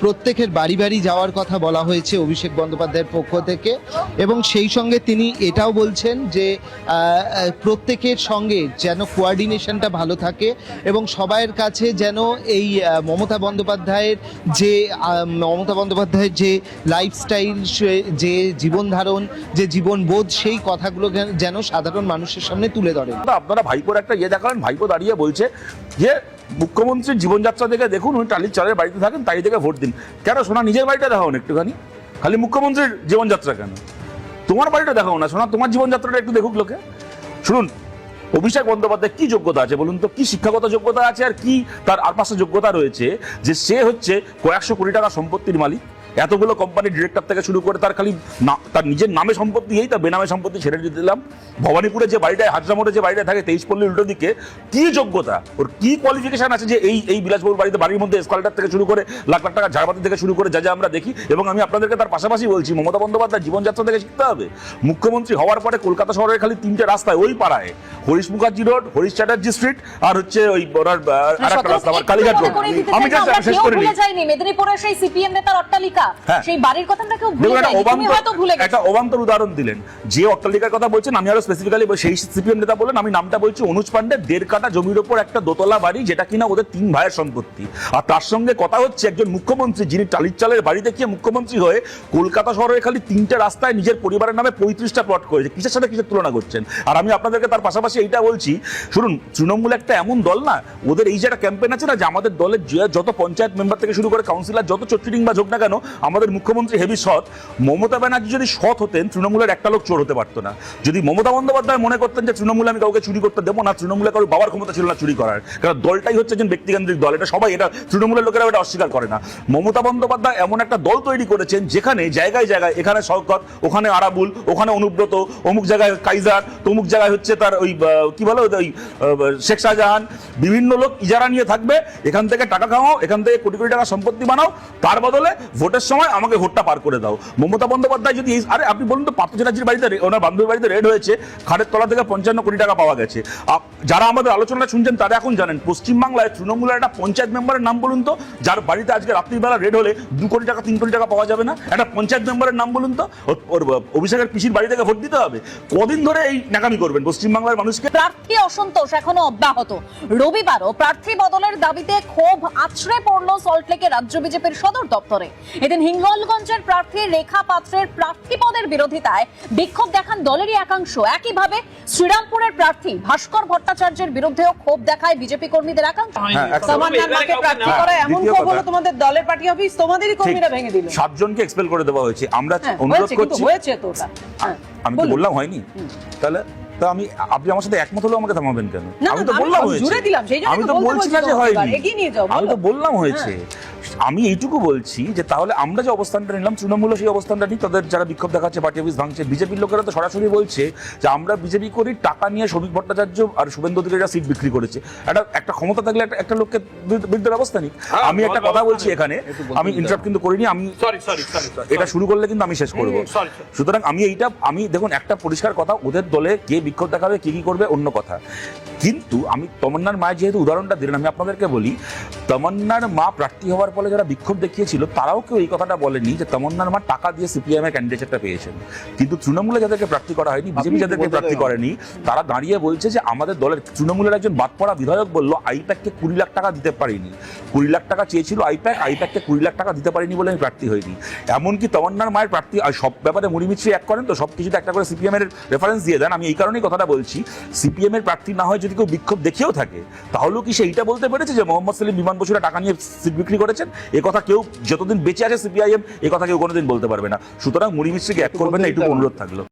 প্রত্যেকের বাড়ি বাড়ি যাওয়ার কথা বলা হয়েছে অভিষেক বন্দ্যোপাধ্যায়ের পক্ষ থেকে, এবং সেই সঙ্গে তিনি এটাও বলছেন যে প্রত্যেকের সঙ্গে যেন কোয়ার্ডিনেশনটা ভালো থাকে এবং সবাইয়ের কাছে যেন এই মমতা বন্দ্যোপাধ্যায়ের যে লাইফস্টাইল, যে জীবন ধারণ, যে জীবনবোধ, সেই কথাগুলো যেন সাধারণ মানুষের সামনে তুলে ধরেন। আপনারা ভাইপোর একটা দেখালেন, ভাইপো দাঁড়িয়ে বলছে যে মুখ্যমন্ত্রীর জীবনযাত্রা দেখে দেখুন উনি টালির চালের বাড়িতে থাকেন, তাই দেখে ভোট দিন। কেন সোনা নিজের বাড়িটা দেখাও না একটুখানি, খালি মুখ্যমন্ত্রীর জীবনযাত্রা কেন? তোমার বাড়িটা দেখাও না সোনা, তোমার জীবনযাত্রাটা একটু দেখুক লোকে। শুনুন, অভিষেক বন্দ্যোপাধ্যায় কি যোগ্যতা আছে বলুন তো? কি শিক্ষাগত যোগ্যতা আছে আর কি তার আর পাশে যোগ্যতা রয়েছে যে সে হচ্ছে কয়েকশো কোটি টাকা সম্পত্তির মালিক, এতগুলো কোম্পানির ডিরেক্টর থেকে শুরু করে তার খালি তার নিজের নামে সম্পত্তি, তার বেনামে সম্পত্তি ছেড়ে দিয়ে দিলাম। ভবানীপুরে যে বাড়িটায়, হাজরা মোড়ে যে বাড়িটা থাকে 23 পল্লী উল্টো দিকে, কি যোগ্যতা ওর, কি কোয়ালিফিকেশন আছে যে এই বিলাসবহুল বাড়িতে, বাড়ির মধ্যে এসকালেটার থেকে শুরু করে লাখ লাখ টাকা ঝাড়বাতি থেকে শুরু করে যা আমরা দেখি। এবং আমি আপনাদেরকে তার পাশাপাশি বলছি, মমতা বন্দ্যোপাধ্যায় জীবনযাত্রা থেকে শিখতে হবে। মুখ্যমন্ত্রী হওয়ার পরে কলকাতা শহরের খালি 3টে রাস্তায়, ওই পাড়ায় হরিশ মুখার্জি রোড, হরিশ চ্যাটার্জি স্ট্রিট, আর হচ্ছে ওই আরেকটা রাস্তা আমার কালীঘাট রোড। আমি শেষ করে নিই, মেদিনীপুরের সেই সিপিএম নেতার অট্টালিকা, সেই বাড়ির কথা আমরা কেউ ভুলে যাইনি, তুমি হয়তো ভুলে গেছো। একটা অবান্তর উদাহরণ দিলেন, যে অট্টালিকার কথা বলছেন আমি আরো স্পেসিফিক্যালি সেই সিপিএম নেতা বলেন, আমি নামটা বলছি অনুজ পান্ডে, 1.5 কাঠা জমির উপর একটা দোতলা বাড়ি, যেটা কিনা ওদের 3 ভাইয়ের সম্পত্তি। আর তার সঙ্গে কথা হচ্ছে একজন মুখ্যমন্ত্রী যিনি টালির চালের বাড়িতে গিয়ে মুখ্যমন্ত্রী হয়ে কলকাতা শহরে খালি 3টে রাস্তায় নিজের পরিবারের নামে 35টা প্লট করেছে। কিসের সাথে কিসের তুলনা করছেন? আর আমি আপনাদেরকে তার পাশাপাশি এইটা বলছি, শুনুন, তৃণমূল একটা এমন দল না, ওদের এই যে একটা ক্যাম্পেইন আছে না, যে আমাদের দলের যত পঞ্চায়েত মেম্বার থেকে শুরু করে কাউন্সিলর, যত চট্টিডিং বা হোক না কেন, আমাদের মুখ্যমন্ত্রী হেভি সৎ। মমতা ব্যানার্জি যদি সৎ হতেন, তৃণমূলের একটা লোক চোর হতে পারতো না। যদি মমতা বন্দ্যোপাধ্যায় মনে করতেন যে তৃণমূলে আমি কাউকে চুরি করতে দেবো না, তৃণমূলে কারোর বাবার ক্ষমতা ছিল না চুরি করার, কারণ দলটাই হচ্ছে একজন ব্যক্তিকেন্দ্রিক দল, এটা সবাই, এটা তৃণমূলের লোকেরা এটা অস্বীকার করে না। মমতা বন্দ্যোপাধ্যায় এমন একটা দল তৈরি করেছেন যেখানে জায়গায় জায়গায়, এখানে শওকত, ওখানে আরাবুল, ওখানে অনুব্রত, অমুক জায়গায় কাইজার, অমুক জায়গায় হচ্ছে তার ওই কি বলে ওই শেখ শাহজাহান, বিভিন্ন লোক ইজারা নিয়ে থাকবে, এখান থেকে টাকা খাওয়াও, এখান থেকে কোটি কোটি টাকা সম্পত্তি বানাও, তার বদলে ভোটের সময় আমাকে ভোটটা পার করে দাও। মমতা বন্দ্যোপাধ্যায় যদি আরে আপনি বলুন তো, পার্থ চ্যাটার্জির বাড়িতে, ওনার বান্ধবীর বাড়িতে রেড হয়েছে, খাটের তলা থেকে 55 কোটি টাকা পাওয়া গেছে। যারা আমাদের আলোচনা শুনছেন তারা এখন জানেন, পশ্চিমবাংলায় তৃণমূলের একটা পঞ্চায়েত মেম্বারের নাম বলুন তো, যার বাড়িতে আজকে রাত্রিবেলা রেড হলে 2 কোটি টাকা 3 কোটি টাকা পাওয়া যাবে না? একটা পঞ্চায়েত মেম্বারের নাম বলুন তো, ওর অভিষেকের পিসির বাড়ি থেকে ভোট দিতে হবে? কদিন ধরে এই নাকামি করবেন পশ্চিমবাংলার মানুষকে? প্রার্থী অসন্তোষ এখনো অব্যাহত। রবিবারও প্রার্থী বদলের দাবিতে ক্ষোভ আছড়ে পড়ল সল্টলেকের রাজ্য বিজেপির সদর দপ্তরে। এদিন হিঙ্গলগঞ্জের প্রার্থী রেখা পাত্রের প্রার্থী পদের বিরোধিতায় বিক্ষোভ দেখান দলেরই একাংশ। একইভাবে শ্রীরামপুরের প্রার্থী ভাস্কর ভট্টাচার্যের বিরুদ্ধেও ক্ষোভ দেখায় বিজেপি কর্মীদের একাংশ। তোমাকে প্রার্থী করে এমন ক্ষোভ হলো, তোমাদের দলের পার্টি অফিস তোমাদেরই কর্মীরা ভেঙে দিল। 7 জনকে এক্সপেল করে দেওয়া হয়েছে। আমরা অনুরোধ করছি, হয়েছে তো ওটা, আমি তো বললাম হয়নি, তাহলে তো আপনি আমার সাথে একমত হলেও আমাকে থামাবেন কেন? আমি তো বললাম হয়েছে, আমি তো বলছি না যে হয়নি, আমি তো বললাম হয়েছে। আমি এইটুকু বলছি যে তাহলে আমরা যে অবস্থানটা নিলাম, তৃণমূল সেই অবস্থানটা নিই। তাদের যারা বিক্ষোভ দেখাচ্ছে, পার্টি অফিস ভাঙছে, বিজেপির লোকেরা তো সরাসরি বলছে যে আমরা বিজেপি করি, টাকা নিয়ে শ্রমিক ভট্টাচার্য আর শুভেন্দু অধিকারীরা সিট বিক্রি করেছে। একটা ক্ষমতা থাকলে একটা লোককে বিরুদ্ধে ব্যবস্থা নিক। আমি একটা কথা বলছি এখানে, আমি ইন্টারাপ্ট কিন্তু করিনি, আমি এটা শুরু করলে কিন্তু আমি শেষ করবো। সুতরাং আমি দেখুন, একটা পরিষ্কার কথা, ওদের দলে কে বিক্ষোভ দেখাবে, কি করবে অন্য কথা, কিন্তু আমি তমন্নার মায়ের যেহেতু উদাহরণটা দিলেন, আমি আপনাদেরকে বলি, তমন্নার মা প্রার্থী হওয়ার ফলে যারা বিক্ষোভ দেখিয়েছিল তারাও কেউ এই কথাটা বলেনি যে তমন্নার মা টাকা দিয়ে সিপিএম এর ক্যান্ডিডেটটা পেয়েছেন। কিন্তু তৃণমূলে যাদেরকে প্রার্থী করা হয়নি, বিজেপি যাদেরকে প্রার্থী করেনি, তারা দাঁড়িয়ে বলছে যে আমাদের দলের তৃণমূলের একজন বাদ পড়া বিধায়ক বললো আইপ্যাককে 20 লাখ টাকা দিতে পারিনি, 20 লাখ টাকা চেয়েছিল আইপ্যাককে 20 লাখ টাকা দিতে পারিনি বলে আমি প্রার্থী হইনি। এমনকি তমন্নার মায়ের প্রার্থী সব ব্যাপারে মুড়িমিচ্ছি এক করেন, তো সব কিছুতে একটা করে সিপিএম এর রেফারেন্স দিয়ে দেন। আমি এই কারণেই কথাটা বলছি, সিপিএম এর প্রার্থী না হয় যদি কেউ বিক্ষোভ দেখিয়েও থাকে, তাহলেও কি সেইটা বলতে পেরেছে যে মোহাম্মদ সেলিম বিমান বসুরা টাকা নিয়ে সিট বিক্রি করেছেন? এ কথা কেউ যতদিন বেঁচে আছে সিপিআইএম, এ কথা কেউ কোনোদিন বলতে পারবে না। সুতরাং মুড়ি মিস্ত্রিকে এক করবেন না, এইটুকু অনুরোধ থাকলো।